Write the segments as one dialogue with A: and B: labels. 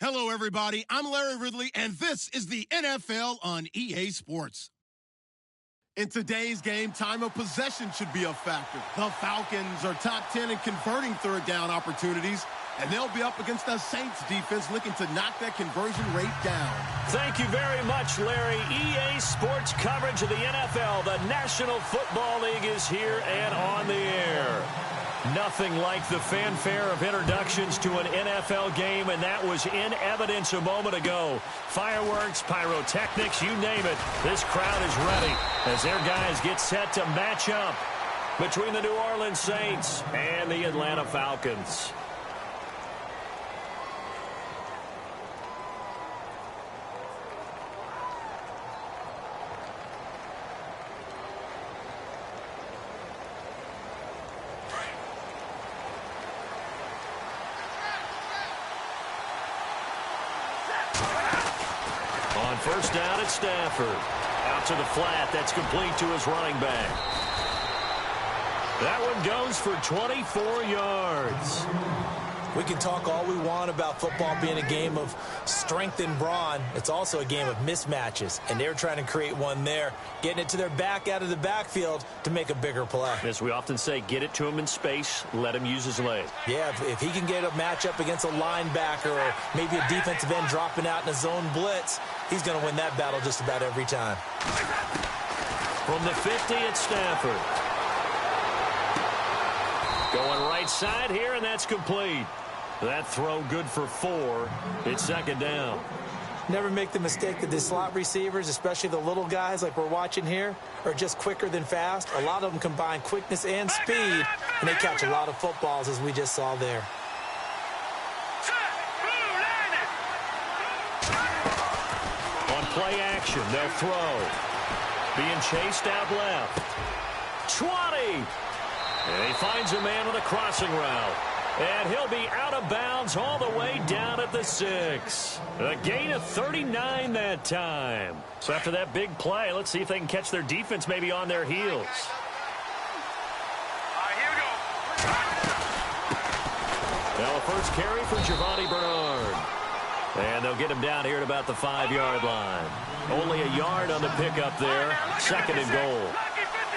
A: Hello, everybody. I'm Larry Ridley, and this is the NFL on EA Sports. In today's game, time of possession should be a factor. The Falcons are top 10 in converting third down opportunities, and they'll be up against the Saints defense looking to knock that conversion rate down.
B: Thank you very much, Larry. EA Sports coverage of the NFL. The National Football League is here and on the air. Nothing like the fanfare of introductions to an NFL game, and that was in evidence a moment ago. Fireworks, pyrotechnics, you name it. This crowd is ready as their guys get set to match up between the New Orleans Saints and the Atlanta Falcons. First down at Stafford. Out to the flat. That's complete to his running back. That one goes for 24 yards.
C: We can talk all we want about football being a game of strength and brawn. It's also a game of mismatches, and they're trying to create one there, getting it to their back out of the backfield to make a bigger play.
B: As we often say, get it to him in space, let him use his leg.
C: Yeah, if he can get a matchup against a linebacker or maybe a defensive end dropping out in a zone blitz, he's going to win that battle just about every time.
B: From the 50 at Stafford. Going right side here, and that's complete. That throw good for 4. It's second down.
C: Never make the mistake that the slot receivers, especially the little guys like we're watching here, are just quicker than fast. A lot of them combine quickness and speed, and they catch a lot of footballs, as we just saw there.
B: On play action, they'll throw. Being chased out left. 20! And he finds a man on a crossing route. And he'll be out of bounds all the way down at the 6. A gain of 39 that time. So after that big play, let's see if they can catch their defense maybe on their heels.
D: Here we go.
B: Now a first carry for Giovanni Bernard. And they'll get him down here at about the 5-yard line. Only a yard on the pickup there. Second and goal.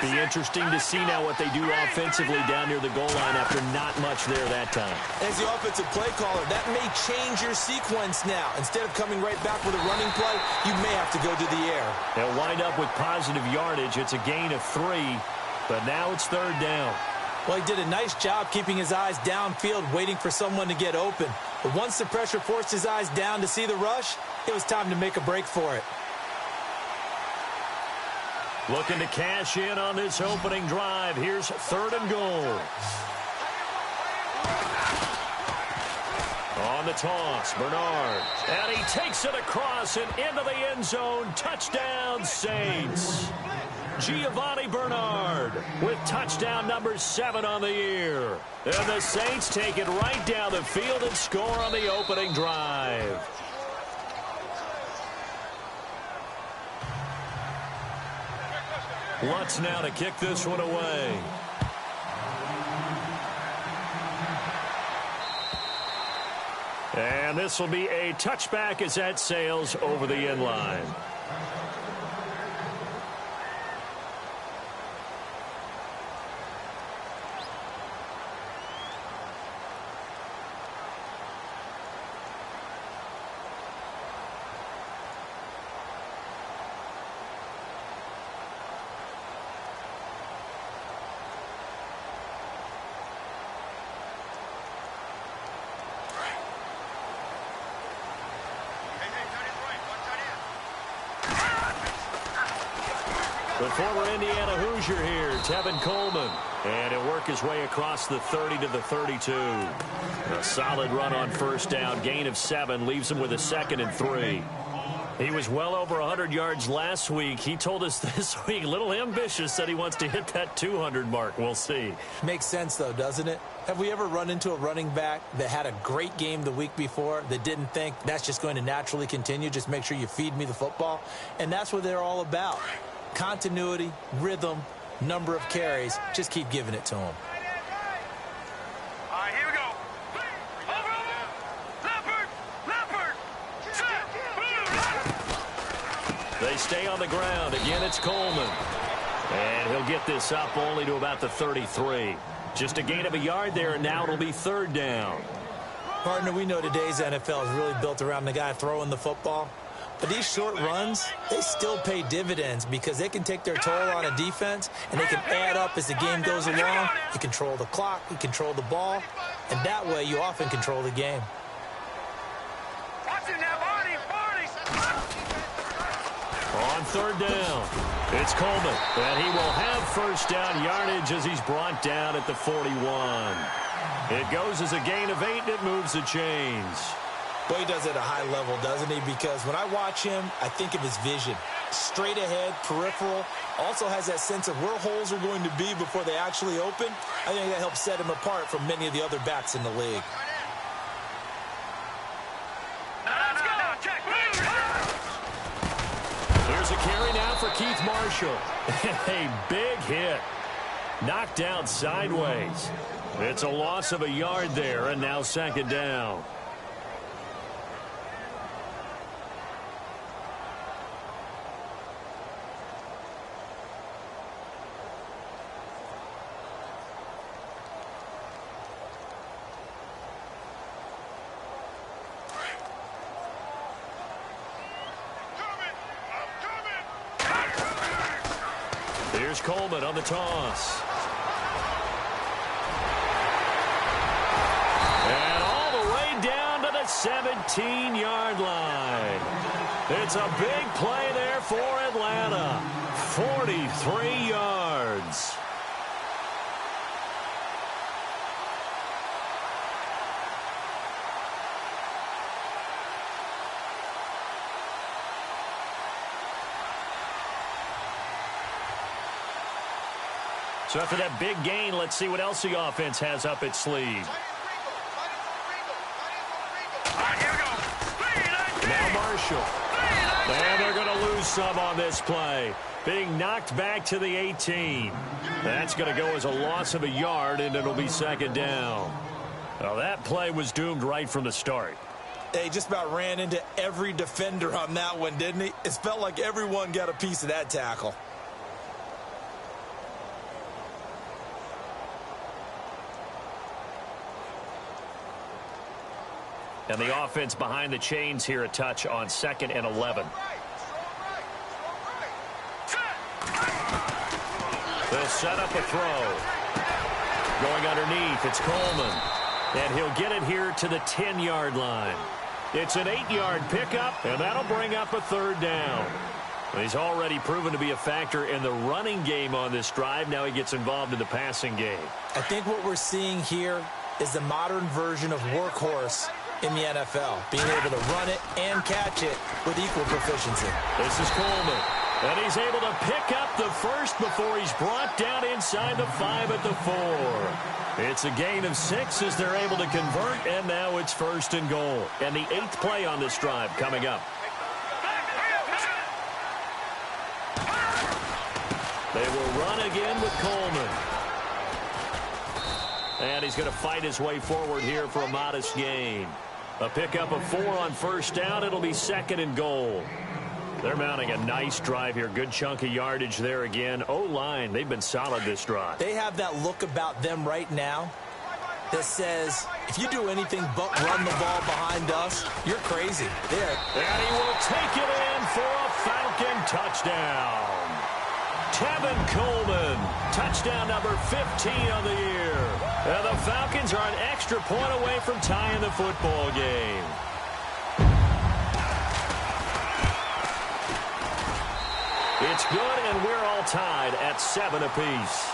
B: Be interesting to see now what they do offensively down near the goal line after not much there that time.
C: As the offensive play caller, that may change your sequence now. Instead of coming right back with a running play, you may have to go to the air.
B: They'll wind up with positive yardage. It's a gain of 3, but now it's third down.
C: Well, he did a nice job keeping his eyes downfield, waiting for someone to get open. But once the pressure forced his eyes down to see the rush, it was time to make a break for it.
B: Looking to cash in on this opening drive. Here's third and goal. On the toss, Bernard. And he takes it across and into the end zone. Touchdown, Saints. Giovanni Bernard with touchdown number 7 on the year. And the Saints take it right down the field and score on the opening drive. Lutz now to kick this one away. And this will be a touchback as that sails over the end line. The former Indiana Hoosier here, Tevin Coleman. And he'll work his way across the 30 to the 32. A solid run on first down. Gain of 7 leaves him with a 2nd and 3. He was well over 100 yards last week. He told us this week, a little ambitious, said he wants to hit that 200 mark. We'll see.
C: Makes sense, though, doesn't it? Have we ever run into a running back that had a great game the week before that didn't think that's just going to naturally continue? Just make sure you feed me the football. And that's what they're all about. Continuity, rhythm, number of carries. Just keep giving it to them.
D: Here we go. Over. Leopard.
B: They stay on the ground. Again, it's Coleman. And he'll get this up only to about the 33. Just a gain of a yard there, and now it'll be third down.
C: Partner, we know today's NFL is really built around the guy throwing the football. But these short runs, they still pay dividends because they can take their toll on a defense, and they can add up as the game goes along. You control the clock, you control the ball, and that way you often control the game.
B: On third down, it's Coleman, and he will have first down yardage as he's brought down at the 41. It goes as a gain of 8, and it moves the chains.
C: Well, he does it at a high level, doesn't he? Because when I watch him, I think of his vision. Straight ahead, peripheral, also has that sense of where holes are going to be before they actually open. I think that helps set him apart from many of the other backs in the league.
B: Here's a carry now for Keith Marshall. A big hit. Knocked down sideways. It's a loss of a yard there, and now second down. Here's Coleman on the toss. And all the way down to the 17-yard line. It's a big play there for Atlanta. 43 yards. So after that big gain, let's see what else the offense has up its sleeve. Now Marshall. And they're going to lose some on this play. Being knocked back to the 18. That's going to go as a loss of a yard, and it'll be second down. Well, that play was doomed right from the start.
C: He just about ran into every defender on that one, didn't he? It felt like everyone got a piece of that tackle.
B: And the offense behind the chains here a touch on 2nd and 11. They'll set up a throw. Going underneath, it's Coleman. And he'll get it here to the 10-yard line. It's an 8-yard pickup, and that'll bring up a third down. He's already proven to be a factor in the running game on this drive. Now he gets involved in the passing game.
C: I think what we're seeing here is the modern version of workhorse in the NFL, being able to run it and catch it with equal proficiency.
B: This is Coleman, and he's able to pick up the first before he's brought down inside the 5 at the 4. It's a gain of 6 as they're able to convert, and now it's 1st and goal. And the 8th play on this drive coming up. They will run again with Coleman. And he's going to fight his way forward here for a modest gain. A pickup of 4 on first down. It'll be 2nd and goal. They're mounting a nice drive here. Good chunk of yardage there again. O-line, they've been solid this drive.
C: They have that look about them right now that says, if you do anything but run the ball behind us, you're crazy. There.
B: And he will take it in for a Falcon touchdown. Tevin Coleman, touchdown number 15 on the year. And the Falcons are an extra point away from tying the football game. It's good, and we're all tied at 7 apiece.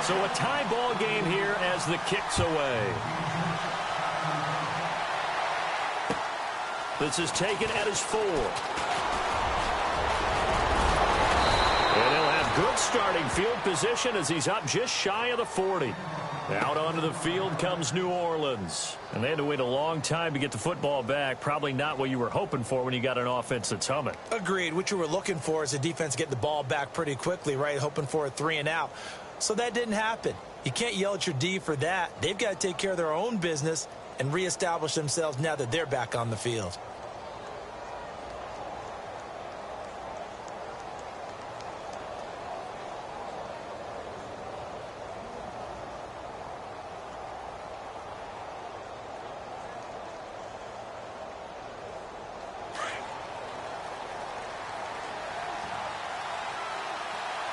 B: So a tie ball game here as the kick's away. This is taken at his 4. And he'll have good starting field position as he's up just shy of the 40. Out onto the field comes New Orleans. And they had to wait a long time to get the football back. Probably not what you were hoping for when you got an offense that's humming.
C: Agreed. What you were looking for is a defense get the ball back pretty quickly, right? Hoping for a 3 and out. So that didn't happen. You can't yell at your D for that. They've got to take care of their own business and reestablish themselves now that they're back on the field.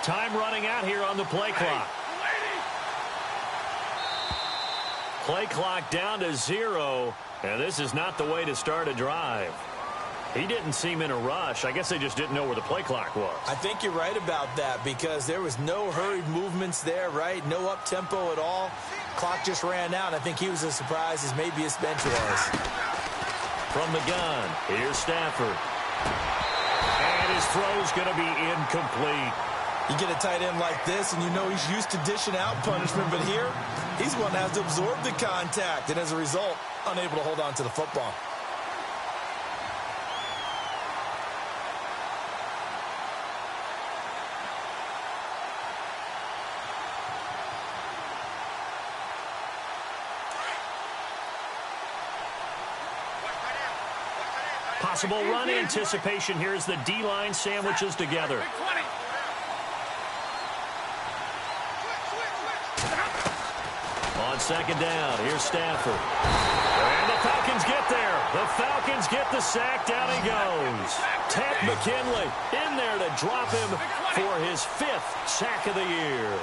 B: Time running out here on the play clock. Play clock down to 0, and this is not the way to start a drive. He didn't seem in a rush. I guess they just didn't know where the play clock was.
C: I think you're right about that because there was no hurried movements there, right? No up-tempo at all. Clock just ran out. I think he was as surprised as maybe his bench was.
B: From the gun, here's Stafford. And his throw's going to be incomplete.
C: You get a tight end like this, and you know he's used to dishing out punishment, but here, he's one that has to absorb the contact, and as a result, unable to hold on to the football.
B: Possible run anticipation here as the D-line sandwiches together. On second down, here's Stafford. And the Falcons get there. The Falcons get the sack. Down he goes. Ted McKinley in there to drop him for his 5th sack of the year.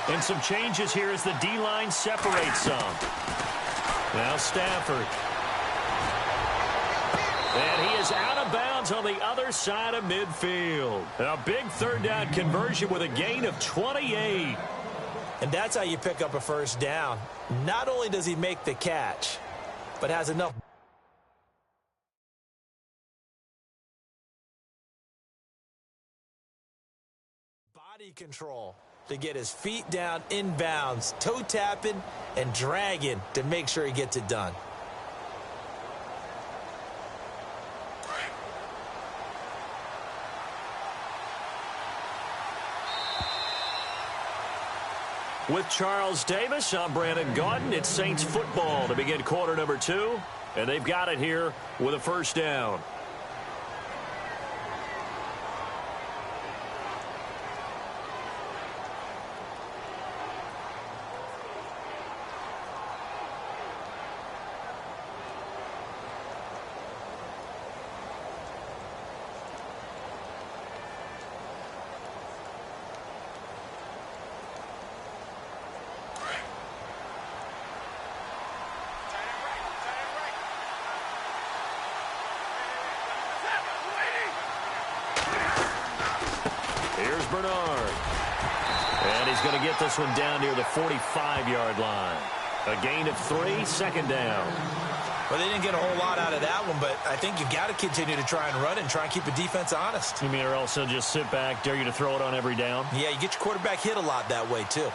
B: And some changes here as the D-line separates some. Now Stafford. And he is out of bounds on the other side of midfield. A big third down conversion with a gain of 28.
C: And that's how you pick up a first down. Not only does he make the catch, but has enough body control to get his feet down inbounds, toe tapping and dragging to make sure he gets it done.
B: With Charles Davis, I'm Brandon Gaudin. It's Saints football to begin quarter number 2. And they've got it here with a first down. Bernard. And he's going to get this one down near the 45-yard line. A gain of 3, second down.
C: Well, they didn't get a whole lot out of that one, but I think you've got to continue to try and run and try and keep the defense honest.
B: You mean or also just sit back, dare you to throw it on every down?
C: Yeah, you get your quarterback hit a lot that way, too.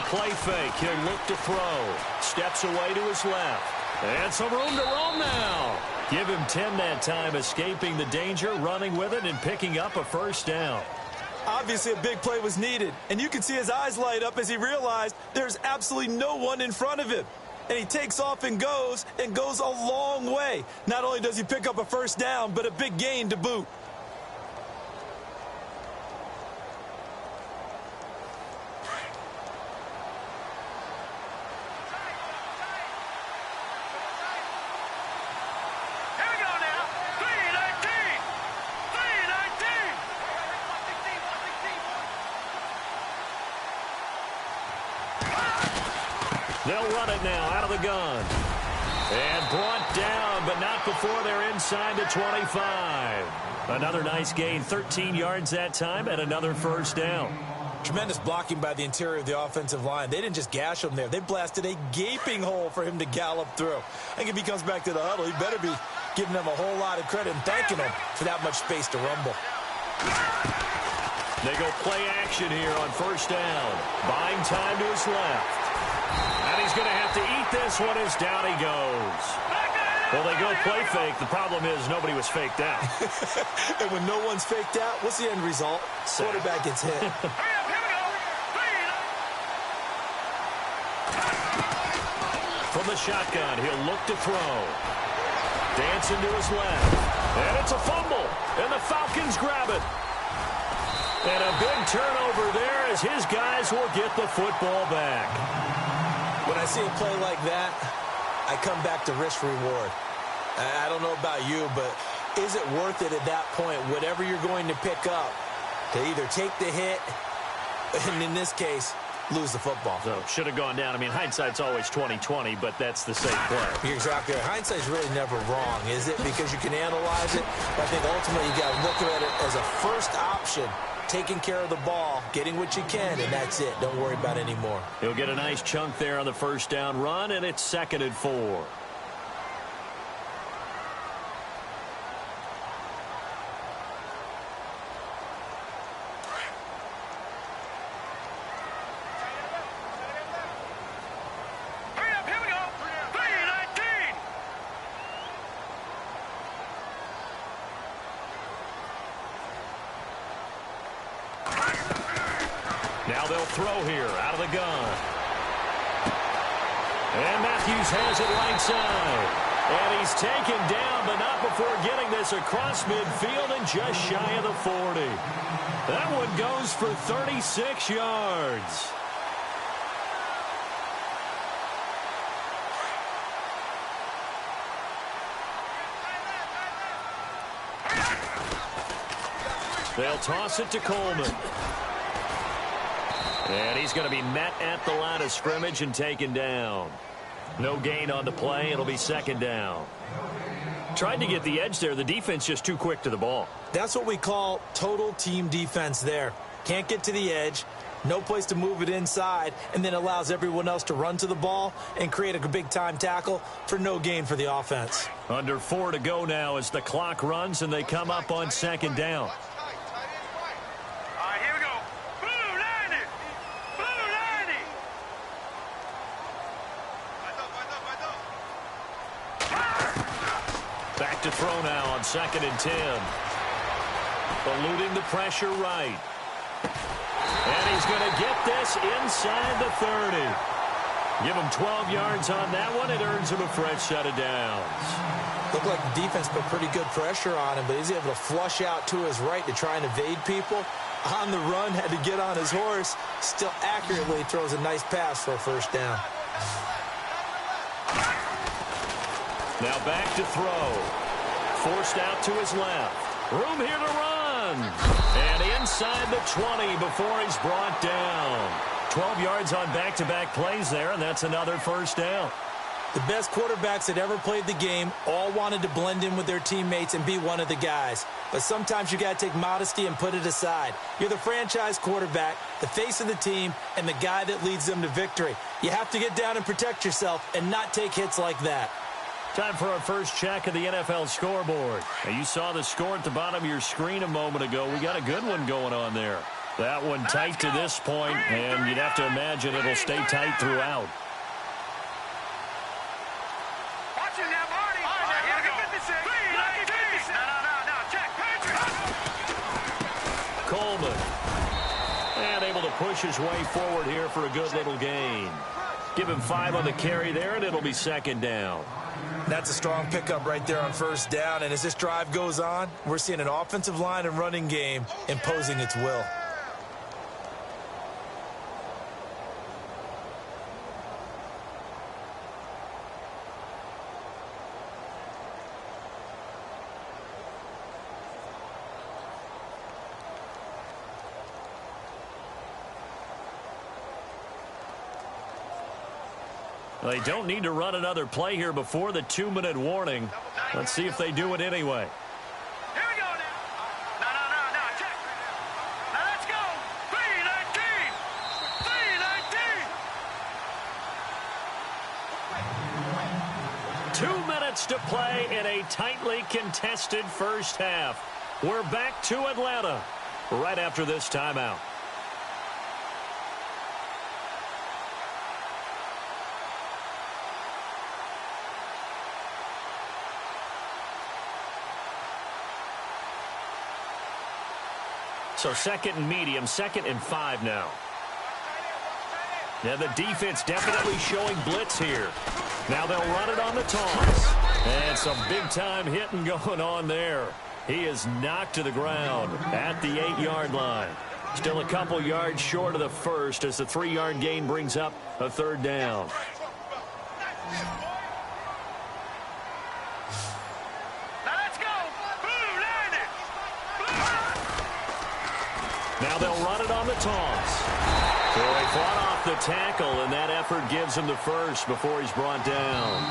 B: Play fake. He'll look to throw. Steps away to his left. And some room to roam now. Give him 10 that time, escaping the danger, running with it, and picking up a first down.
C: Obviously, a big play was needed, and you can see his eyes light up as he realized there's absolutely no one in front of him. And he takes off and goes a long way. Not only does he pick up a first down, but a big gain to boot.
B: They'll run it now out of the gun. And brought down, but not before they're inside the 25. Another nice gain, 13 yards that time, and another first down.
C: Tremendous blocking by the interior of the offensive line. They didn't just gash him there. They blasted a gaping hole for him to gallop through. I think if he comes back to the huddle, he better be giving them a whole lot of credit and thanking them for that much space to rumble.
B: They go play action here on first down. Buying time to his left. And he's going to have to eat this one as down he goes. Well, they go play fake. The problem is nobody was faked out.
C: And when no one's faked out, what's the end result? Quarterback gets hit.
B: From the shotgun, he'll look to throw. Dancing to his left. And it's a fumble. And the Falcons grab it. And a big turnover there as his guys will get the football back.
C: When I see a play like that, I come back to risk-reward. I don't know about you, but is it worth it at that point, whatever you're going to pick up, to either take the hit, and in this case, lose the football?
B: So, should have gone down. I mean, hindsight's always 20/20, but that's the safe play.
C: You're exactly right. Hindsight's really never wrong, is it? Because you can analyze it. But I think ultimately you got to look at it as a first option, taking care of the ball, getting what you can, and that's it. Don't worry about it anymore.
B: He'll get a nice chunk there on the first down run, and it's 2nd and 4. Now they'll throw here out of the gun. And Matthews has it right side. And he's taken down, but not before getting this across midfield and just shy of the 40. That one goes for 36 yards. They'll toss it to Coleman. And he's going to be met at the line of scrimmage and taken down. No gain on the play. It'll be 2nd down. Tried to get the edge there. The defense just too quick to the ball.
C: That's what we call total team defense there. Can't get to the edge. No place to move it inside. And then allows everyone else to run to the ball and create a big-time tackle for no gain for the offense.
B: Under 4 to go now as the clock runs and they come up on 2nd down. Back to throw now on 2nd and 10. Eluding the pressure right. And he's going to get this inside the 30. Give him 12 yards on that one. It earns him a fresh set of downs.
C: Looked like the defense put pretty good pressure on him, but he's able to flush out to his right to try and evade people. On the run, had to get on his horse. Still accurately throws a nice pass for a first down.
B: Now back to throw. Forced out to his left. Room here to run. And inside the 20 before he's brought down. 12 yards on back-to-back plays there, and that's another first down.
C: The best quarterbacks that ever played the game all wanted to blend in with their teammates and be one of the guys. But sometimes you got to take modesty and put it aside. You're the franchise quarterback, the face of the team, and the guy that leads them to victory. You have to get down and protect yourself and not take hits like that.
B: Time for our first check of the NFL scoreboard. Now, you saw the score at the bottom of your screen a moment ago. We got a good one going on there. That one tight to this point, and you'd have to imagine it'll stay tight throughout. Coleman. And able to push his way forward here for a good little gain. Give him 5 on the carry there, and it'll be 2nd down.
C: That's a strong pickup right there on first down. And as this drive goes on, we're seeing an offensive line and running game imposing its will.
B: They don't need to run another play here before the 2-minute warning. Let's see if they do it anyway.
D: Here we go now. No, check. Now let's go. 3-19.
B: 2 minutes to play in a tightly contested first half. We're back to Atlanta right after this timeout. So 2nd and medium, 2nd and 5 now. Yeah, the defense definitely showing blitz here. Now they'll run it on the toss. And some big-time hitting going on there. He is knocked to the ground at the 8-yard line. Still a couple yards short of the first as the 3-yard gain brings up a 3rd down.
D: Now let's go. Blue, line it.
B: Now they'll run it on the toss. So they fought off the tackle, and that effort gives him the first before he's brought down.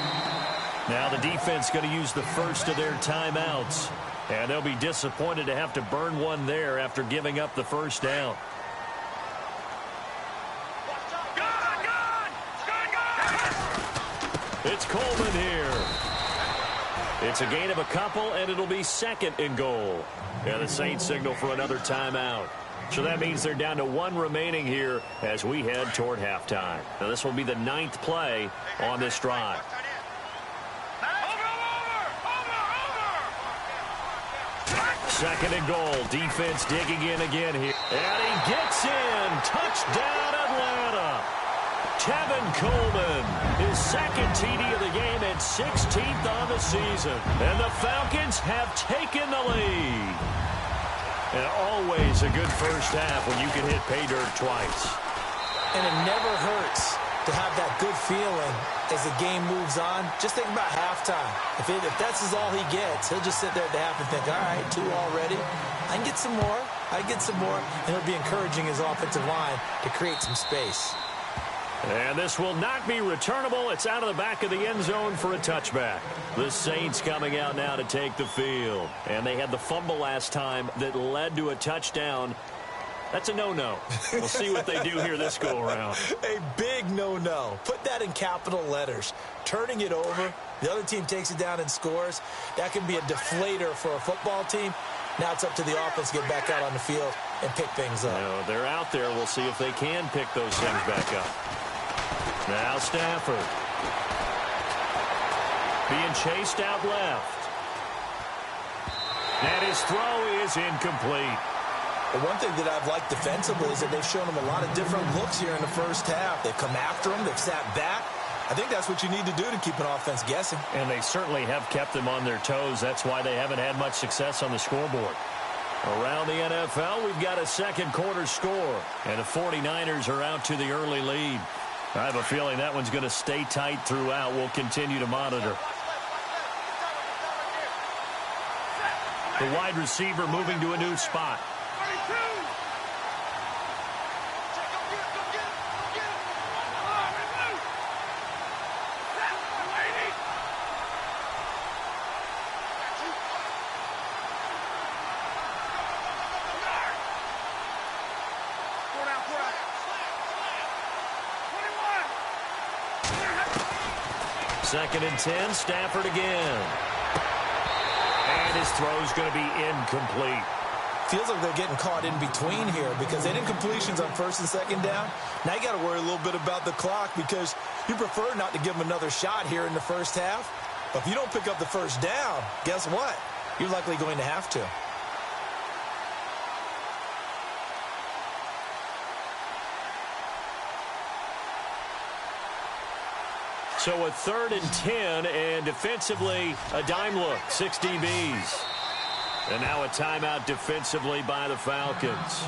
B: Now the defense going to use the first of their timeouts, and they'll be disappointed to have to burn one there after giving up the first down. It's Coleman here. It's a gain of a couple, and it'll be 2nd and goal. Yeah, the Saints signal for another timeout. So that means they're down to 1 remaining here as we head toward halftime. Now this will be the 9th play on this drive. Second and goal. Defense digging in again here. And he gets in. Touchdown, Atlanta. Tevin Coleman, his 2nd TD of the game and 16th on the season. And the Falcons have taken the lead. And always a good first half when you can hit pay dirt twice.
C: And it never hurts to have that good feeling as the game moves on. Just think about halftime. If that's all he gets, he'll just sit there at the half and think, all right, 2 already. I can get some more. I can get some more. And he'll be encouraging his offensive line to create some space.
B: And this will not be returnable. It's out of the back of the end zone for a touchback. The Saints coming out now to take the field. And they had the fumble last time that led to a touchdown. That's a no-no. We'll see what they do here this go-around.
C: A big no-no. Put that in capital letters. Turning it over, the other team takes it down and scores. That can be a deflator for a football team. Now it's up to the offense to get back out on the field and pick things up.
B: No, they're out there. We'll see if they can pick those things back up. Now Stafford. Being chased out left. And his throw is incomplete.
C: The one thing that I've liked defensively is that they've shown him a lot of different looks here in the first half. They've come after him. They've sat back. I think that's what you need to do to keep an offense guessing.
B: And they certainly have kept them on their toes. That's why they haven't had much success on the scoreboard. Around the NFL, we've got a 2nd quarter score. And the 49ers are out to the early lead. I have a feeling that one's going to stay tight throughout. We'll continue to monitor. The wide receiver moving to a new spot. Second and 10, Stafford again. And his throw's going to be incomplete.
C: Feels like they're getting caught in between here because they didn't completions on 1st and 2nd down. Now you got to worry a little bit about the clock because you prefer not to give them another shot here in the first half. But if you don't pick up the first down, guess what? You're likely going to have to.
B: So a 3rd and 10, and defensively, a dime look, 6 DBs. And now a timeout defensively by the Falcons.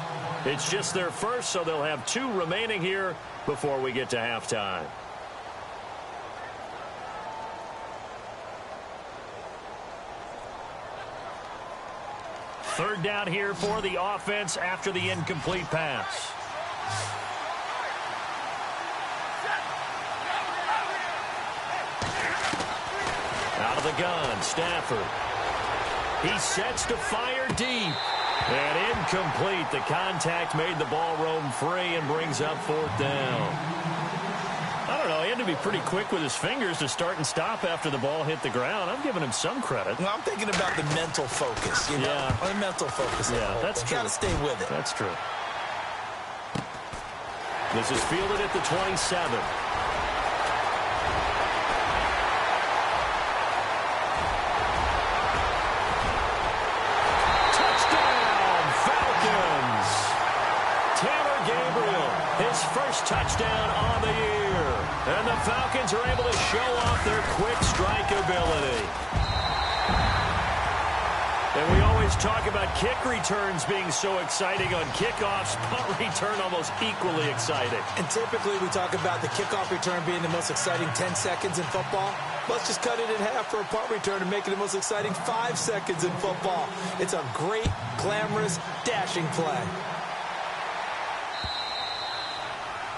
B: It's just their first, so they'll have 2 remaining here before we get to halftime. Third down here for the offense after the incomplete pass. Out of the gun, Stafford. He sets to fire deep. And incomplete. The contact made the ball roam free and brings up 4th down. I don't know. He had to be pretty quick with his fingers to start and stop after the ball hit the ground. I'm giving him some credit.
C: Well, I'm thinking about the mental focus, you know?
B: Yeah.
C: The mental focus.
B: Yeah, that's true.
C: Got to stay with it.
B: That's true. This is fielded at the 27. Touchdown, Falcons! his first touchdown on the year. And the Falcons are able to show off their quick strike ability. And we always talk about kick returns being so exciting on kickoffs. Punt return almost equally exciting.
C: And typically we talk about the kickoff return being the most exciting 10 seconds in football. Let's just cut it in half for a punt return and make it the most exciting 5 seconds in football. It's a great, glamorous, dashing play.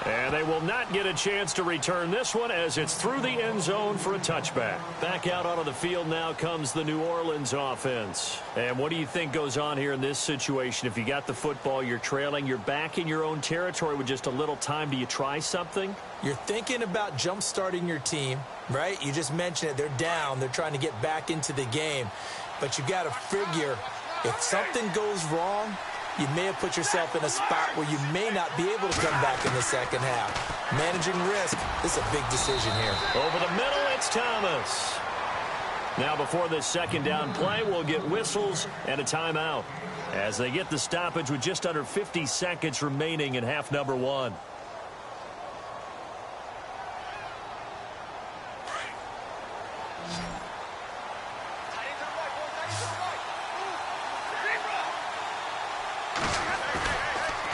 B: And they will not get a chance to return this one as it's through the end zone for a touchback. Back out onto the field now comes the New Orleans offense. And what do you think goes on here in this situation? If you got the football, you're trailing, you're back in your own territory with just a little time. Do you try something?
C: You're thinking about jump-starting your team, right? You just mentioned it. They're down. They're trying to get back into the game. But you got to figure if something goes wrong, you may have put yourself in a spot where you may not be able to come back in the second half. Managing risk, this is a big decision here.
B: Over the middle, it's Thomas. Now before this second down play, we'll get whistles and a timeout as they get the stoppage with just under 50 seconds remaining in half number 1.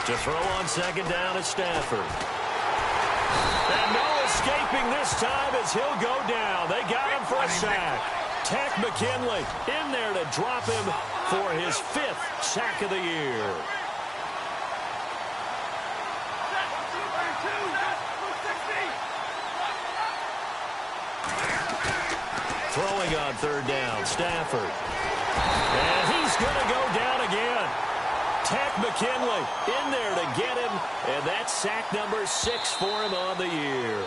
B: To throw on second down is Stafford. And no escaping this time as he'll go down. They got him for a sack. Tech McKinley in there to drop him for his 5th sack of the year. Throwing on third down, Stafford. And he's going to go down again. Tech McKinley in there to get him, and that's sack number 6 for him on the year.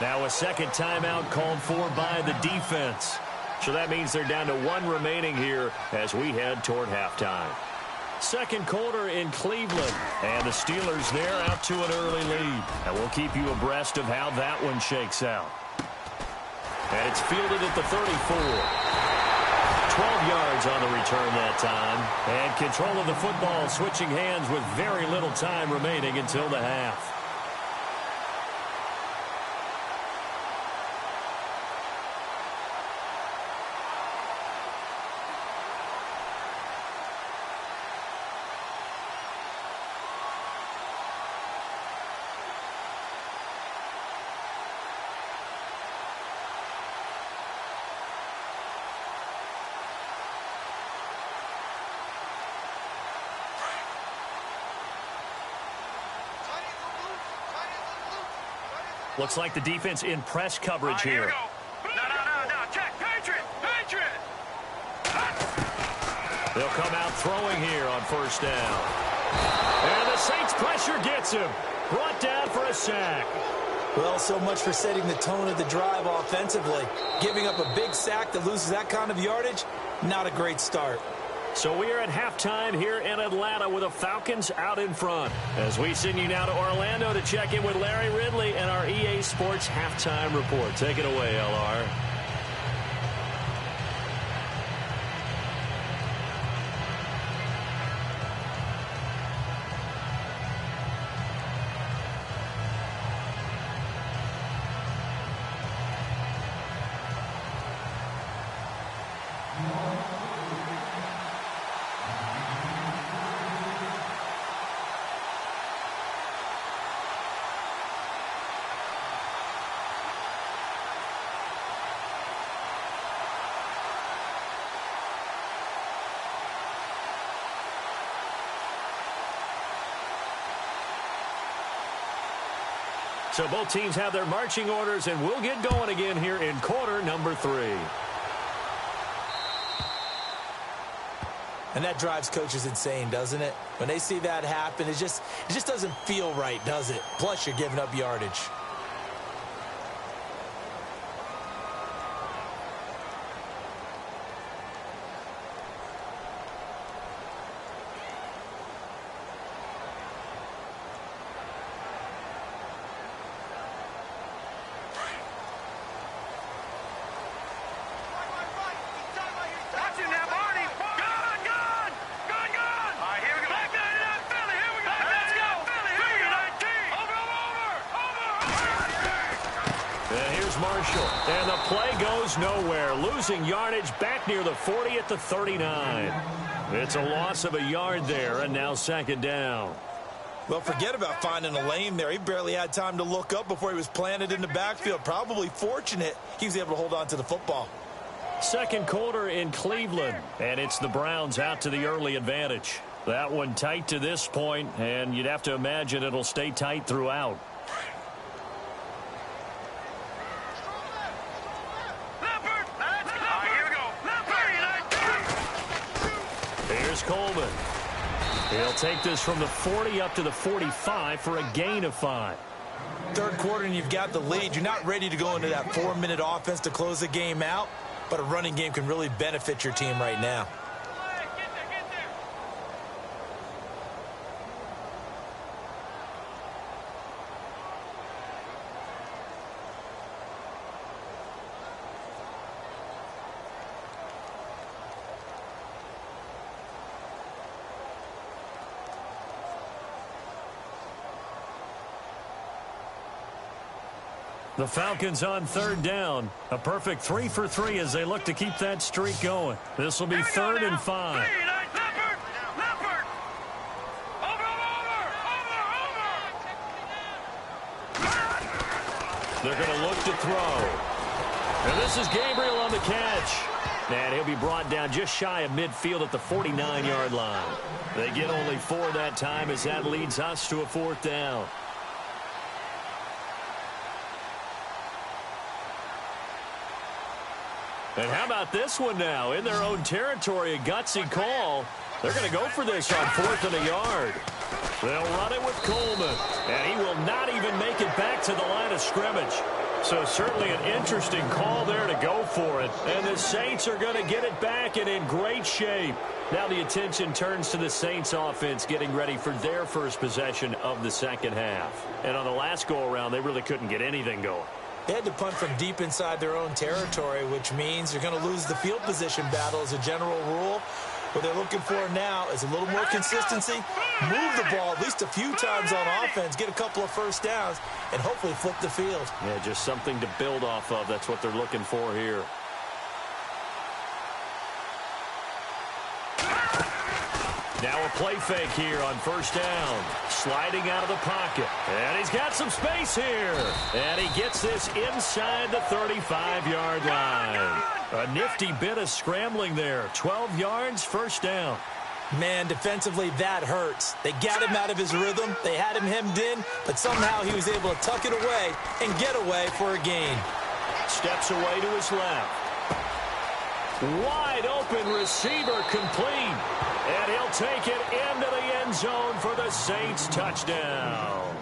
B: Now a second timeout called for by the defense. So that means they're down to 1 remaining here as we head toward halftime. Second quarter in Cleveland, and the Steelers there out to an early lead. And we'll keep you abreast of how that one shakes out. And it's fielded at the 34. 12 yards on the return that time. And control of the football switching hands with very little time remaining until the half. Looks like the defense in press coverage here.
D: No. Check. Patriot.
B: They'll come out throwing here on first down. And the Saints pressure gets him. Brought down for a sack.
C: Well, so much for setting the tone of the drive offensively. Giving up a big sack that loses that kind of yardage, not a great start.
B: So we are at halftime here in Atlanta with the Falcons out in front. As we send you now to Orlando to check in with Larry Ridley and our EA Sports Halftime Report. Take it away, LR. So both teams have their marching orders, and we'll get going again here in quarter number 3.
C: And that drives coaches insane, doesn't it? When they see that happen, it just doesn't feel right, does it? Plus, you're giving up yardage.
B: Marshall. And the play goes nowhere. Losing yardage back near the 40 at the 39. It's a loss of a yard there, and now second down.
C: Well, forget about finding a lane there. He barely had time to look up before he was planted in the backfield. Probably fortunate he was able to hold on to the football.
B: Second quarter in Cleveland, and it's the Browns out to the early advantage. That one tight to this point, and you'd have to imagine it'll stay tight throughout. Here's Coleman. He'll take this from the 40 up to the 45 for a gain of 5.
C: Third quarter and you've got the lead. You're not ready to go into that 4-minute offense to close the game out, but a running game can really benefit your team right now.
B: The Falcons on third down. A perfect 3 for 3 as they look to keep that streak going. This will be 3rd and 5. They're going to look to throw. And this is Gabriel on the catch. And he'll be brought down just shy of midfield at the 49-yard line. They get only 4 that time as that leads us to a 4th down. And how about this one now? In their own territory, a gutsy call. They're going to go for this on 4th and a yard. They'll run it with Coleman. And he will not even make it back to the line of scrimmage. So certainly an interesting call there to go for it. And the Saints are going to get it back and in great shape. Now the attention turns to the Saints offense getting ready for their first possession of the second half. And on the last go-around, they really couldn't get anything going.
C: They had to punt from deep inside their own territory, which means you're going to lose the field position battle as a general rule. What they're looking for now is a little more consistency, move the ball at least a few times on offense, get a couple of first downs, and hopefully flip the field.
B: Yeah, just something to build off of. That's what they're looking for here. Now a play fake here on first down. Sliding out of the pocket. And he's got some space here. And he gets this inside the 35-yard line. A nifty bit of scrambling there. 12 yards, first down.
C: Man, defensively, that hurts. They got him out of his rhythm. They had him hemmed in, but somehow he was able to tuck it away and get away for a gain.
B: Steps away to his left. Wide open receiver complete. And he'll take it into the end zone for the Saints touchdown.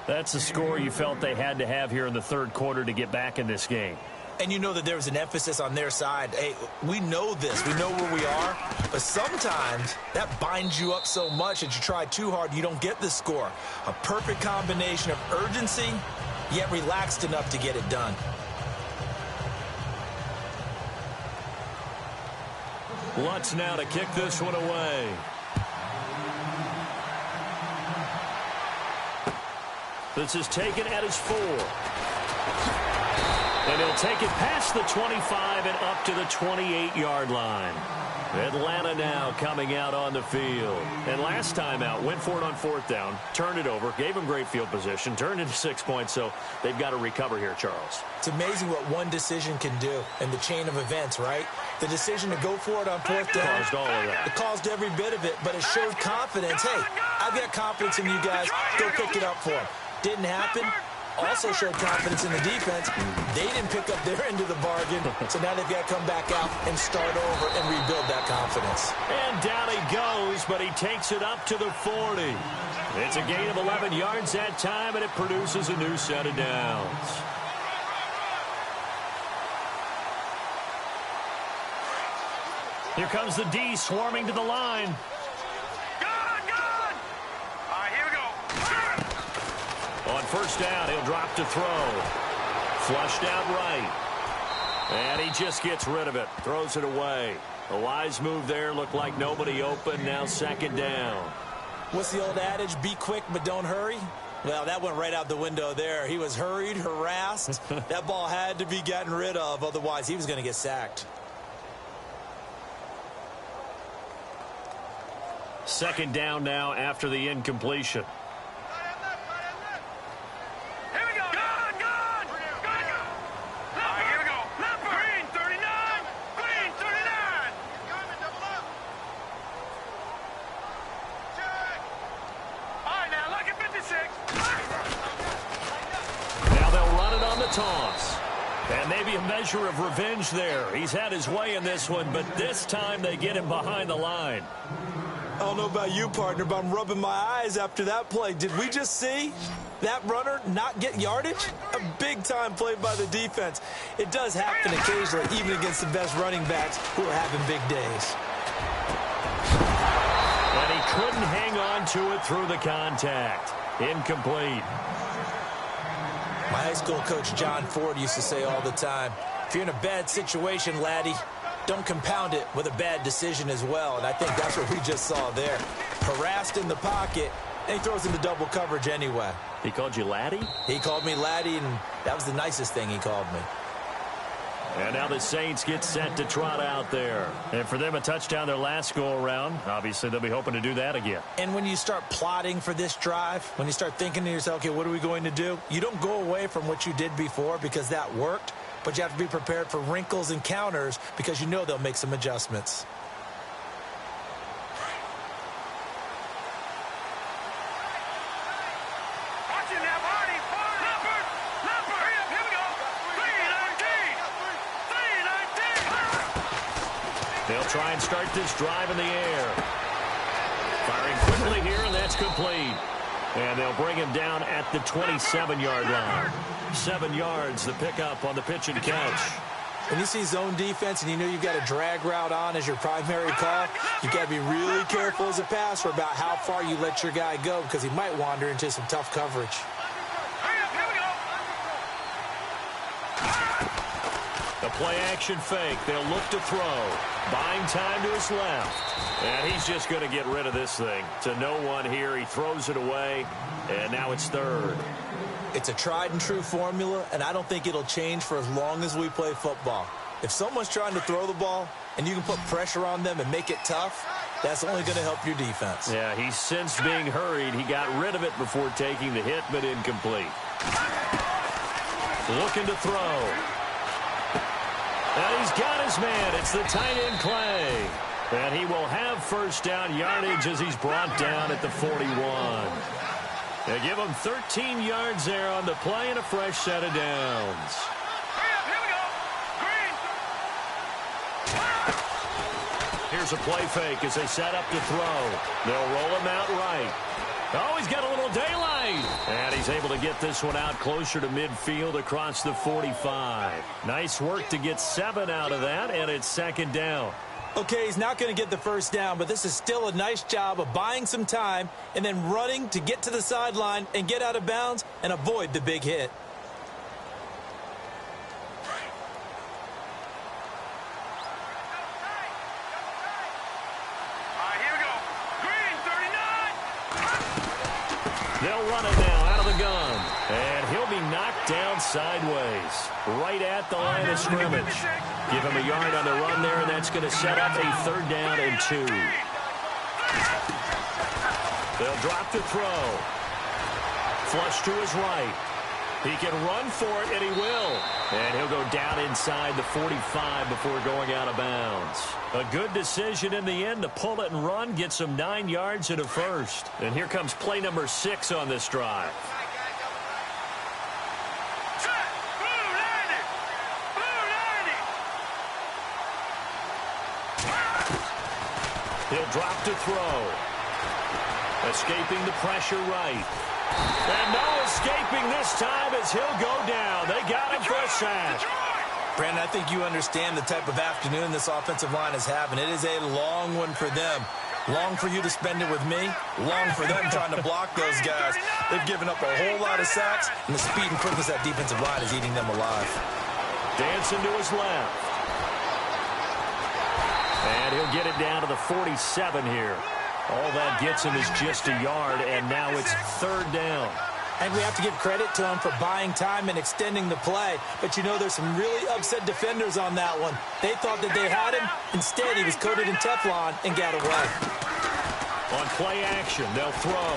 B: That's the score you felt they had to have here in the third quarter to get back in this game.
C: And you know that there was an emphasis on their side. Hey, we know this. We know where we are. But sometimes that binds you up so much that you try too hard, you don't get the score. A perfect combination of urgency, yet relaxed enough to get it done.
B: Lutz now to kick this one away. This is taken at his 4. And he'll take it past the 25 and up to the 28-yard line. Atlanta now coming out on the field. And last time out, went for it on 4th down, turned it over, gave him great field position, turned into 6 points, so they've got to recover here, Charles.
C: It's amazing what one decision can do in the chain of events, right? The decision to go for it on 4th down.
B: Caused all of that.
C: It caused every bit of it, but it showed confidence. Hey, I've got confidence in you guys. Go pick it up for them. Didn't happen. Also showed confidence in the defense. They didn't pick up their end of the bargain, so now they've got to come back out and start over and rebuild that confidence.
B: And down he goes, but he takes it up to the 40. It's a gain of 11 yards that time, and it produces a new set of downs. Here comes the D swarming to the line. On first down, he'll drop to throw. Flushed out right. And he just gets rid of it. Throws it away. A wise move there. Looked like nobody open. Now second down.
C: What's the old adage? Be quick, but don't hurry. Well, that went right out the window there. He was hurried, harassed. That ball had to be gotten rid of, otherwise he was going to get sacked.
B: Second down now after the incompletion.
D: Here we go. Gone, gone. Gone. All right, here we go. Green 39. Green 39. Double up. Check. All right, now look at 56.
B: Now they'll run it on the toss. And maybe a measure of revenge there. He's had his way in this one, but this time they get him behind the line.
C: I don't know about you, partner, but I'm rubbing my eyes after that play. Did we just see that runner not get yardage? A big-time play by the defense. It does happen occasionally, even against the best running backs who are having big days.
B: And he couldn't hang on to it through the contact. Incomplete.
C: My high school coach, John Ford, used to say all the time, if you're in a bad situation, laddie, don't compound it with a bad decision as well. And I think that's what we just saw there. Harassed in the pocket, and he throws into double coverage anyway.
B: He called you laddie?
C: He called me laddie, and that was the nicest thing he called me.
B: And now the Saints get set to trot out there. And for them, a touchdown their last go-around. Obviously, they'll be hoping to do that again.
C: And when you start plotting for this drive, when you start thinking to yourself, okay, what are we going to do? You don't go away from what you did before because that worked. But you have to be prepared for wrinkles and counters because you know they'll make some adjustments.
D: Watch it now, Barney. Leopard. Hurry up, here we go. 319.
B: They'll try and start this drive in the air. Firing quickly here, and that's complete. And they'll bring him down at the 27-yard line. 7 yards, the pickup on the pitch and catch.
C: When you see zone defense and you know you've got a drag route on as your primary call, you've got to be really careful as a passer about how far you let your guy go because he might wander into some tough coverage.
D: Hurry up, here we go.
B: The play-action fake. They'll look to throw. Buying time to his left. And he's just going to get rid of this thing. To no one here. He throws it away. And now it's third.
C: It's a tried-and-true formula, and I don't think it'll change for as long as we play football. If someone's trying to throw the ball and you can put pressure on them and make it tough, that's only going to help your defense.
B: Yeah, he's since being hurried. He got rid of it before taking the hit, but incomplete. Looking to throw. And he's got his man. It's the tight end Clay. And he will have first down yardage as he's brought down at the 41. They give him 13 yards there on the play and a fresh set of downs.
D: Hurry up, here we go. Green.
B: Here's a play fake as they set up to throw. They'll roll him out right. Oh, he's got a little daylight. And he's able to get this one out closer to midfield across the 45. Nice work to get 7 out of that, and it's second down.
C: Okay, he's not going to get the first down, but this is still a nice job of buying some time and then running to get to the sideline and get out of bounds and avoid the big hit.
D: All right, here we go. Green 39.
B: They'll run it now out of the gun. And he'll be knocked down sideways, right at the line of scrimmage. Give him a yard on the run there, and that's going to set up a third down and 2. They'll drop to throw. Flush to his right. He can run for it, and he will. And he'll go down inside the 45 before going out of bounds. A good decision in the end to pull it and run, get some 9 yards and a first. And here comes play number 6 on this drive. He'll drop to throw. Escaping the pressure right. And no escaping this time as he'll go down. They got him for a sack.
C: Brandon, I think you understand the type of afternoon this offensive line is having. It is a long one for them. Long for you to spend it with me. Long for them trying to block those guys. They've given up a whole lot of sacks, and the speed and quickness of that defensive line is eating them alive.
B: Dancing to his left. And he'll get it down to the 47 here. All that gets him is just a yard, and now it's third down.
C: And we have to give credit to him for buying time and extending the play. But, you know, there's some really upset defenders on that one. They thought that they had him. Instead, he was coated in Teflon and got away.
B: On play action, they'll throw.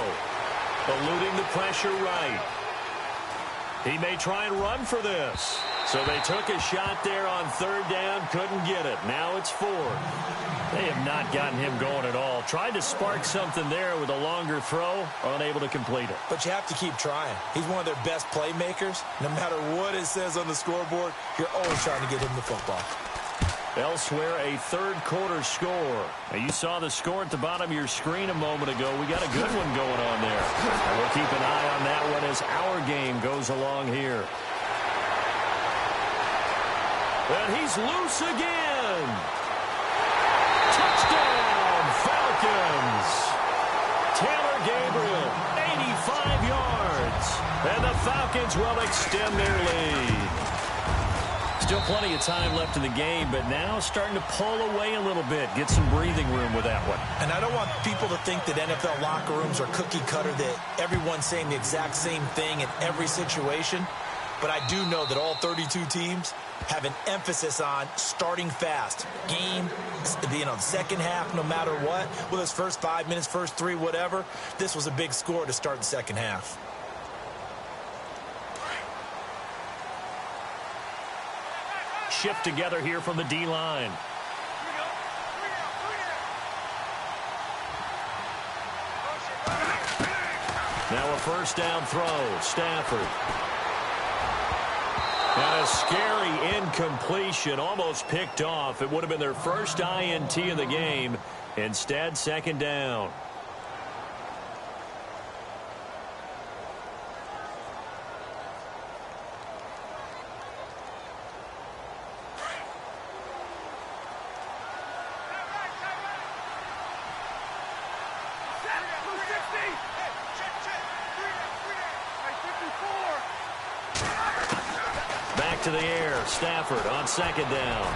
B: Eluding the pressure right. He may try and run for this. So they took a shot there on third down, couldn't get it. Now it's fourth. They have not gotten him going at all. Tried to spark something there with a longer throw, unable to complete it.
C: But you have to keep trying. He's one of their best playmakers. No matter what it says on the scoreboard, you're always trying to get him the football.
B: Elsewhere, a third quarter score. Now, you saw the score at the bottom of your screen a moment ago. We got a good one going on there. And we'll keep an eye on that one as our game goes along here. And he's loose again. Touchdown, Falcons. Taylor Gabriel, 85 yards. And the Falcons will extend their lead. Still plenty of time left in the game, but now starting to pull away a little bit. Get some breathing room with that one.
C: And I don't want people to think that NFL locker rooms are cookie cutter, that everyone's saying the exact same thing in every situation. But I do know that all 32 teams have an emphasis on starting fast. Game, the second half, no matter what. Whether it's first 5 minutes, first 3, whatever. This was a big score to start the second half.
B: Shift together here from the D-line. Now a first down throw. Stafford. And a scary incompletion, almost picked off. It would have been their first INT of the game. Instead, second down. To the air, Stafford on second down.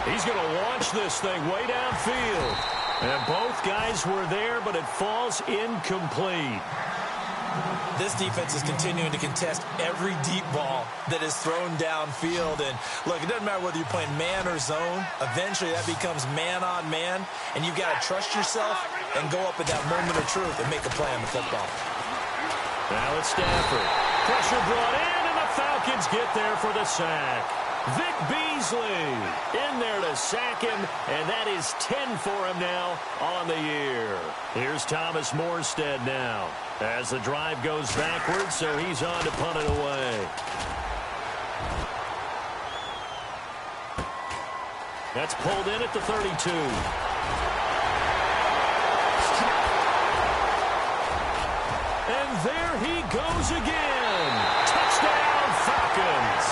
B: He's going to launch this thing way downfield. And both guys were there, but it falls incomplete.
C: This defense is continuing to contest every deep ball that is thrown downfield. And look, it doesn't matter whether you're playing man or zone. Eventually, that becomes man on man. And you've got to trust yourself and go up at that moment of truth and make a play on the football.
B: Now it's Stafford. Pressure brought in. Falcons get there for the sack. Vic Beasley in there to sack him, and that is 10 for him now on the year. Here's Thomas Morstead now as the drive goes backwards, so he's on to punt it away. That's pulled in at the 32. And there he goes again. Touchdown, Falcons.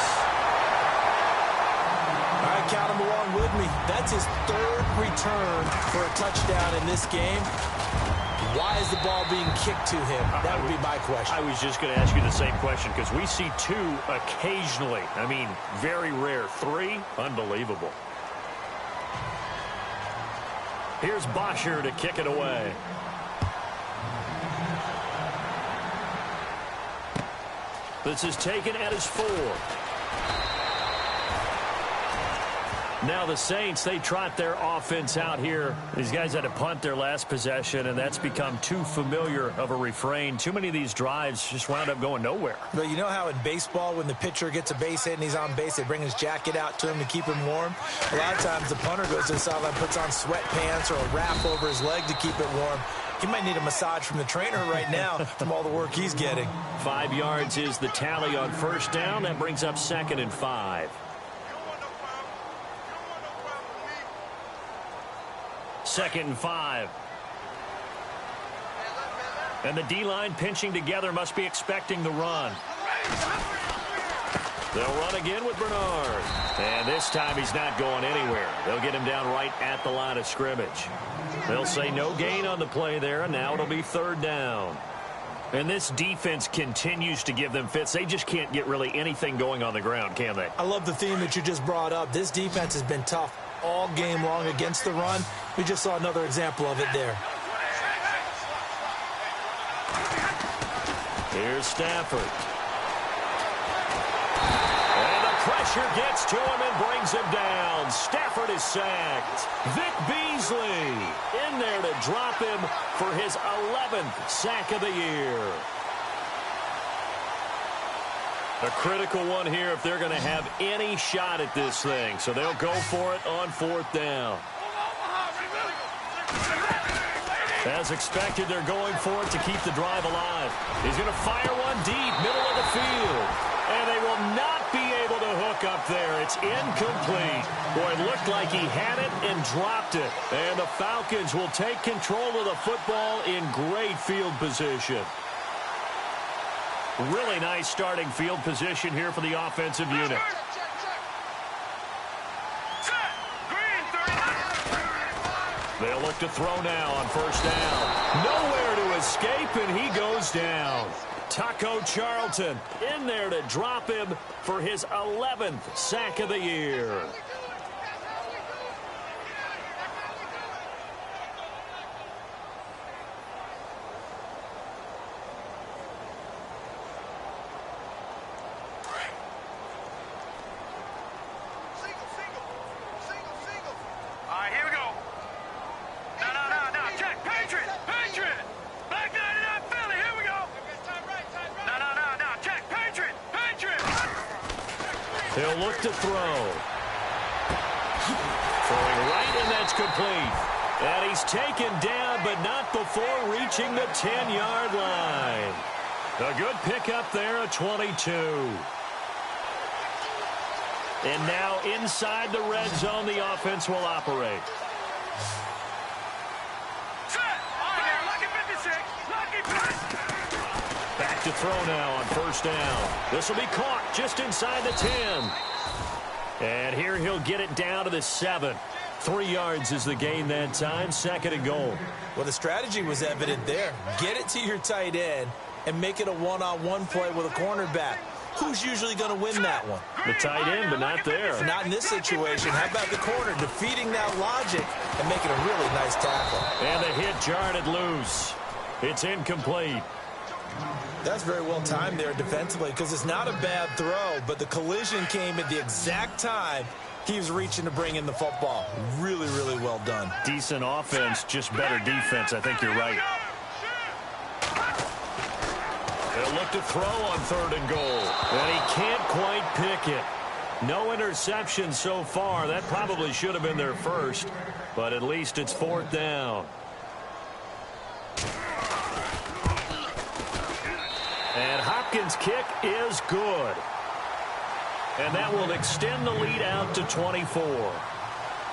C: All right, count him along with me. That's his third return for a touchdown in this game. Why is the ball being kicked to him? That would be my question.
B: I was just going to ask you the same question because we see 2 occasionally. I mean, very rare. 3, unbelievable. Here's Bosher to kick it away. This is taken at his 4. Now the Saints, they trot their offense out here. These guys had to punt their last possession, and that's become too familiar of a refrain. Too many of these drives just wound up going nowhere.
C: But you know how in baseball, when the pitcher gets a base hit and he's on base, they bring his jacket out to him to keep him warm? A lot of times the punter goes to the sideline, puts on sweatpants or a wrap over his leg to keep it warm. He might need a massage from the trainer right now from all the work he's getting.
B: 5 yards is the tally on first down. That brings up 2nd and 5. 2nd and 5. And the D-line pinching together must be expecting the run. They'll run again with Bernard. And this time he's not going anywhere. They'll get him down right at the line of scrimmage. They'll say no gain on the play there, and now it'll be 3rd down. And this defense continues to give them fits. They just can't get really anything going on the ground, can they?
C: I love the theme that you just brought up. This defense has been tough all game long against the run. We just saw another example of it there.
B: Here's Stafford. And the pressure gets to him and brings him down. Stafford is sacked. Vic Beasley in there to drop him for his 11th sack of the year. A critical one here if they're going to have any shot at this thing. So they'll go for it on 4th down. As expected, they're going for it to keep the drive alive. He's going to fire one deep, middle of the field. And they will not be able to hook up there. It's incomplete. Boy, it looked like he had it and dropped it. And the Falcons will take control of the football in great field position. Really nice starting field position here for the offensive unit. They'll look to throw now on 1st down. Nowhere to escape, and he goes down. Taco Charlton in there to drop him for his 11th sack of the year. He'll look to throw. Throwing right, and that's complete. And he's taken down, but not before reaching the 10-yard line. A good pickup there, a 22. And now inside the red zone, the offense will operate. Back to throw now on 1st down. This will be caught just inside the 10. And here he'll get it down to the 7. 3 yards is the gain that time. 2nd and goal.
C: Well, the strategy was evident there. Get it to your tight end and make it a one-on-one play with a cornerback. Who's usually going to win that one?
B: The tight end, but not there.
C: Not in this situation. How about the corner defeating that logic and making a really nice tackle?
B: And the hit jarred it loose. It's incomplete.
C: That's very well timed there defensively because it's not a bad throw, but the collision came at the exact time he was reaching to bring in the football. Really, really well done.
B: Decent offense, just better defense. I think you're right. They'll look to throw on 3rd and goal. And he can't quite pick it. No interception so far. That probably should have been their first, but at least it's 4th down. And Hopkins' kick is good. And that will extend the lead out to 24.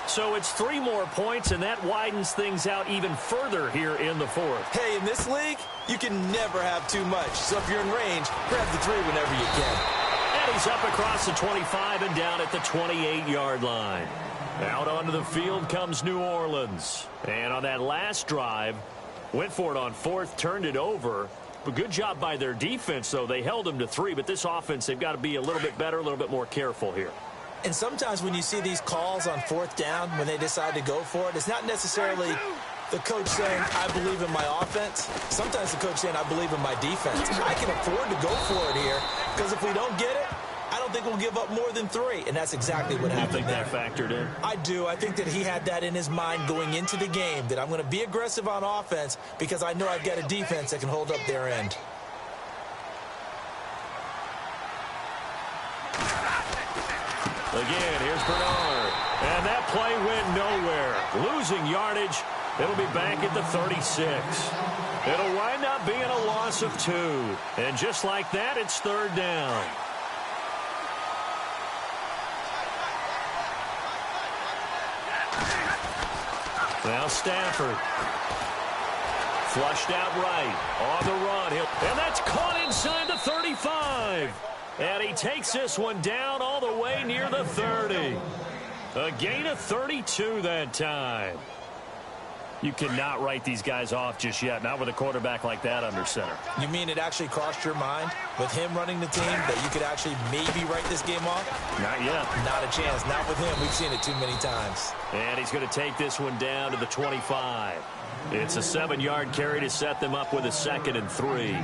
B: So it's 3 more points, and that widens things out even further here in the 4th.
C: Hey, in this league, you can never have too much. So if you're in range, grab the 3 whenever you can.
B: And he's up across the 25 and down at the 28-yard line. Out onto the field comes New Orleans. And on that last drive, went for it on 4th, turned it over. But good job by their defense, though. They held them to 3, but this offense, they've got to be a little bit better, a little bit more careful here.
C: And sometimes when you see these calls on 4th down, when they decide to go for it, it's not necessarily the coach saying, I believe in my offense. Sometimes the coach saying, I believe in my defense. I can afford to go for it here because if we don't get it, I don't think we'll give up more than 3. And that's exactly what happened.
B: You think that factored in?
C: I do. I think that he had that in his mind going into the game, that I'm going to be aggressive on offense because I know I've got a defense that can hold up their end.
B: Again, here's Bernard. And that play went nowhere. Losing yardage. It'll be back at the 36. It'll wind up being a loss of 2. And just like that, it's 3rd down. Now Stafford. Flushed out right. On the run. And that's caught inside the 35. And he takes this one down all the way near the 30. A gain of 32 that time. You cannot write these guys off just yet, not with a quarterback like that under center.
C: You mean it actually crossed your mind with him running the team that you could actually maybe write this game off?
B: Not yet.
C: Not a chance. Not with him. We've seen it too many times.
B: And he's going to take this one down to the 25. It's a 7-yard carry to set them up with a 2nd and 3.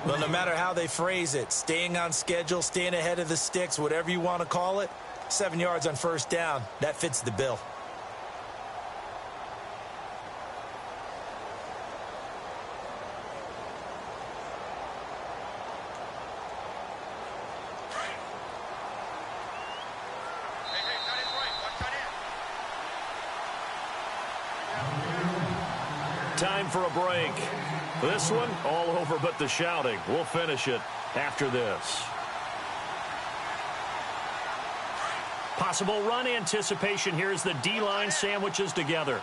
C: Well, no matter how they phrase it, staying on schedule, staying ahead of the sticks, whatever you want to call it, 7 yards on first down, that fits the bill.
B: Time for a break. This one, all over but the shouting. We'll finish it after this. Possible run anticipation here as the D-line sandwiches together.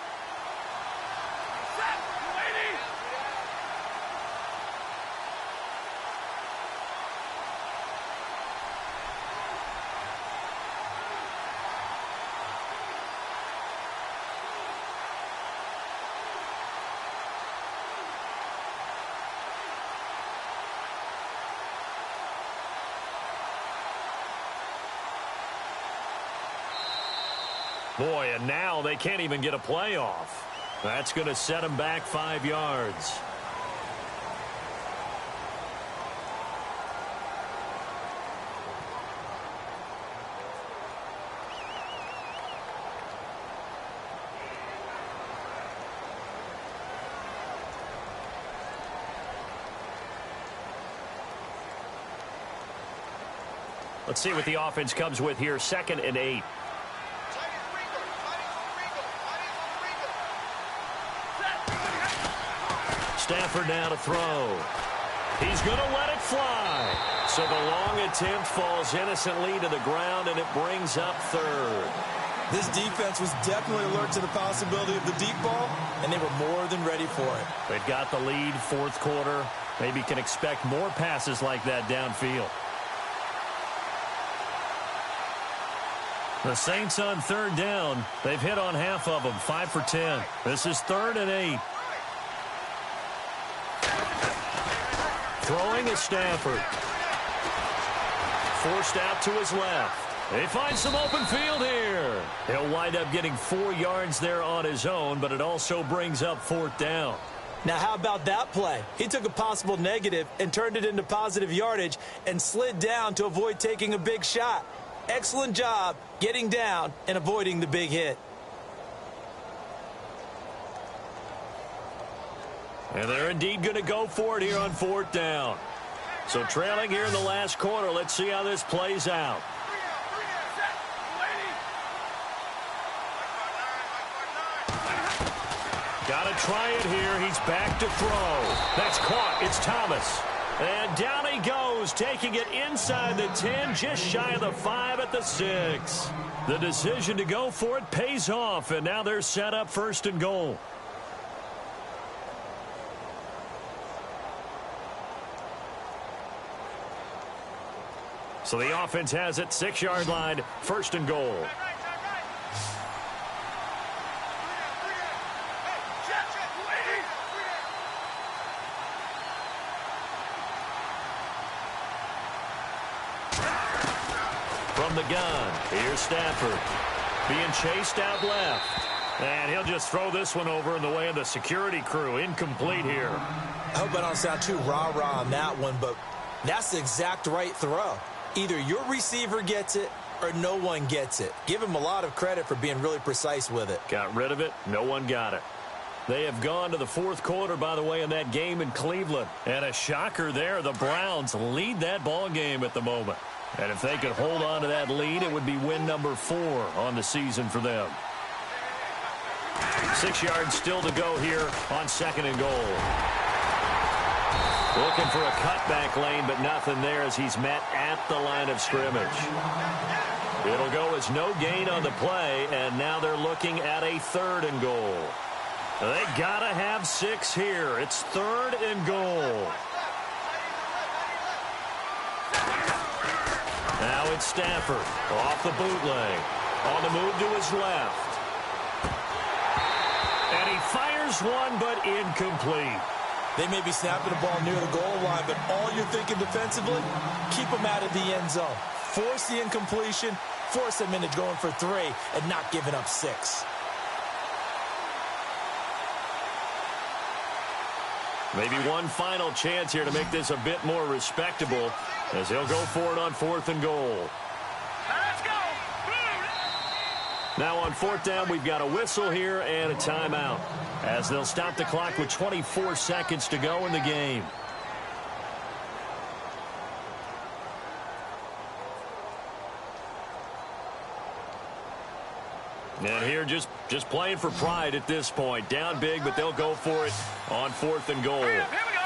B: Boy, and now they can't even get a playoff. That's going to set them back 5 yards. Let's see what the offense comes with here. 2nd and 8. Stafford now to throw. He's going to let it fly. So the long attempt falls innocently to the ground, and it brings up 3rd.
C: This defense was definitely alert to the possibility of the deep ball, and they were more than ready for it.
B: They've got the lead, 4th quarter. Maybe can expect more passes like that downfield. The Saints on 3rd down. They've hit on half of them, 5 for 10. This is 3rd and 8. Throwing is Stafford. Forced out to his left. They find some open field here. He'll wind up getting 4 yards there on his own, but it also brings up 4th down.
C: Now, how about that play? He took a possible negative and turned it into positive yardage and slid down to avoid taking a big shot. Excellent job getting down and avoiding the big hit.
B: And they're indeed going to go for it here on 4th down. So trailing here in the last quarter. Let's see how this plays out. Got to try it here. He's back to throw. That's caught. It's Thomas. And down he goes, taking it inside the 10, just shy of the 5 at the 6. The decision to go for it pays off, and now they're set up 1st and goal. So the offense has it, 6-yard line, 1st and goal. From the gun, here's Stafford. Being chased out left. And he'll just throw this one over in the way of the security crew. Incomplete here.
C: I hope I don't sound too rah-rah on that one, but that's the exact right throw. Either your receiver gets it or no one gets it. Give him a lot of credit for being really precise with it.
B: Got rid of it. No one got it. They have gone to the 4th quarter, by the way, in that game in Cleveland. And a shocker there. The Browns lead that ball game at the moment. And if they could hold on to that lead, it would be win number 4 on the season for them. 6 yards still to go here on 2nd and goal. Looking for a cutback lane, but nothing there as he's met at the line of scrimmage. It'll go as no gain on the play, and now they're looking at a 3rd and goal. They got to have 6 here. It's 3rd and goal. Now it's Stafford off the bootleg. On the move to his left. And he fires one, but incomplete.
C: They may be snapping the ball near the goal line, but all you're thinking defensively, keep them out of the end zone. Force the incompletion, force them into going for 3, and not giving up 6.
B: Maybe one final chance here to make this a bit more respectable as he'll go for it on 4th and goal.
D: Let's go.
B: Now on 4th down, we've got a whistle here and a timeout as they'll stop the clock with 24 seconds to go in the game. And here just playing for pride at this point. Down big, but they'll go for it on 4th and goal.
D: Here we go.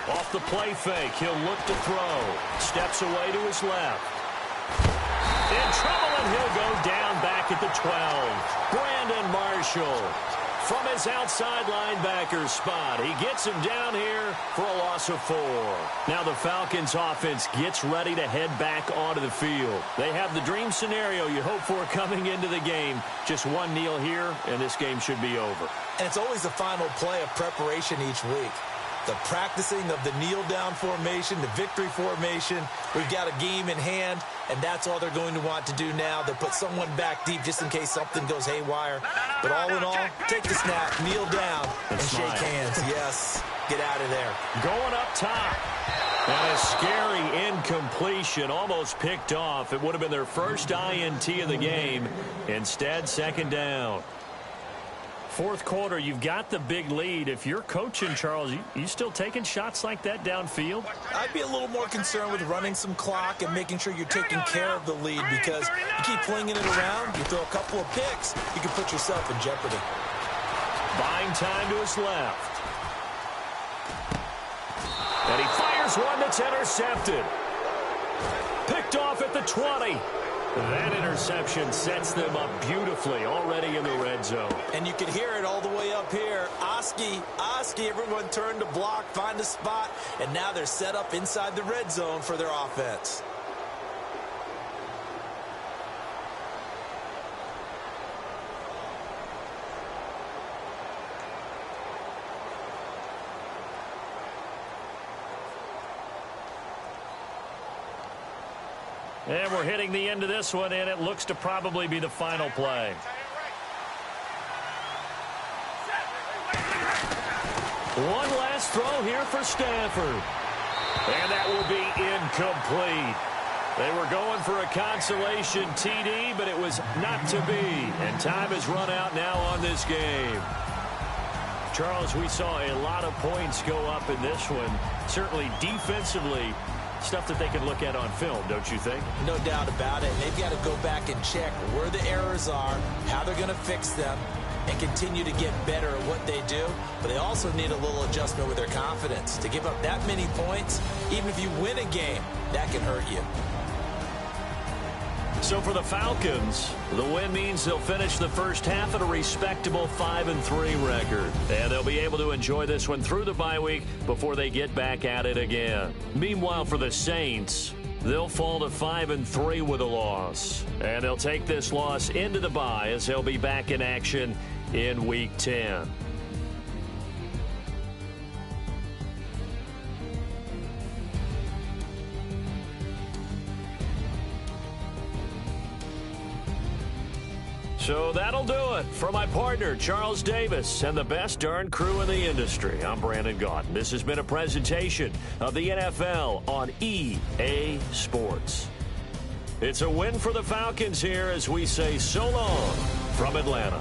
D: 3-19.
B: Off the play fake, he'll look to throw. Steps away to his left. In trouble, and he'll go down back at the 12. Brandon Marshall from his outside linebacker spot. He gets him down here for a loss of 4. Now the Falcons offense gets ready to head back onto the field. They have the dream scenario you hope for coming into the game. Just one kneel here, and this game should be over.
C: And it's always the final play of preparation each week. The practicing of the kneel-down formation, the victory formation. We've got a game in hand, and that's all they're going to want to do now. They'll put someone back deep just in case something goes haywire. But all in all, take the snap, kneel down, and shake hands. Yes, get out of there.
B: Going up top. And a scary incompletion, almost picked off. It would have been their first INT of the game. Instead, 2nd down. 4th quarter, you've got the big lead. If you're coaching, Charles, you still taking shots like that downfield?
C: I'd be a little more concerned with running some clock and making sure you're taking care of the lead, because you keep flinging it around, you throw a couple of picks, you can put yourself in jeopardy.
B: Buying time to his left. And he fires one that's intercepted. Picked off at the 20. That interception sets them up beautifully already in the red zone.
C: And you can hear it all the way up here. Oski, everyone turned to block, find a spot, and now they're set up inside the red zone for their offense.
B: And we're hitting the end of this one, and it looks to probably be the final play. One last throw here for Stafford. And that will be incomplete. They were going for a consolation TD, but it was not to be. And time has run out now on this game. Charles, we saw a lot of points go up in this one. Certainly defensively, stuff that they can look at on film, don't you think?
C: No doubt about it. They've got to go back and check where the errors are, how they're going to fix them, and continue to get better at what they do. But they also need a little adjustment with their confidence. To give up that many points, even if you win a game, that can hurt you.
B: So for the Falcons, the win means they'll finish the first half at a respectable 5-3 record. And they'll be able to enjoy this one through the bye week before they get back at it again. Meanwhile, for the Saints, they'll fall to 5-3 with a loss. And they'll take this loss into the bye as they'll be back in action in Week 10. So that'll do it. For my partner, Charles Davis, and the best darn crew in the industry, I'm Brandon Gaudin. This has been a presentation of the NFL on EA Sports. It's a win for the Falcons here as we say so long from Atlanta.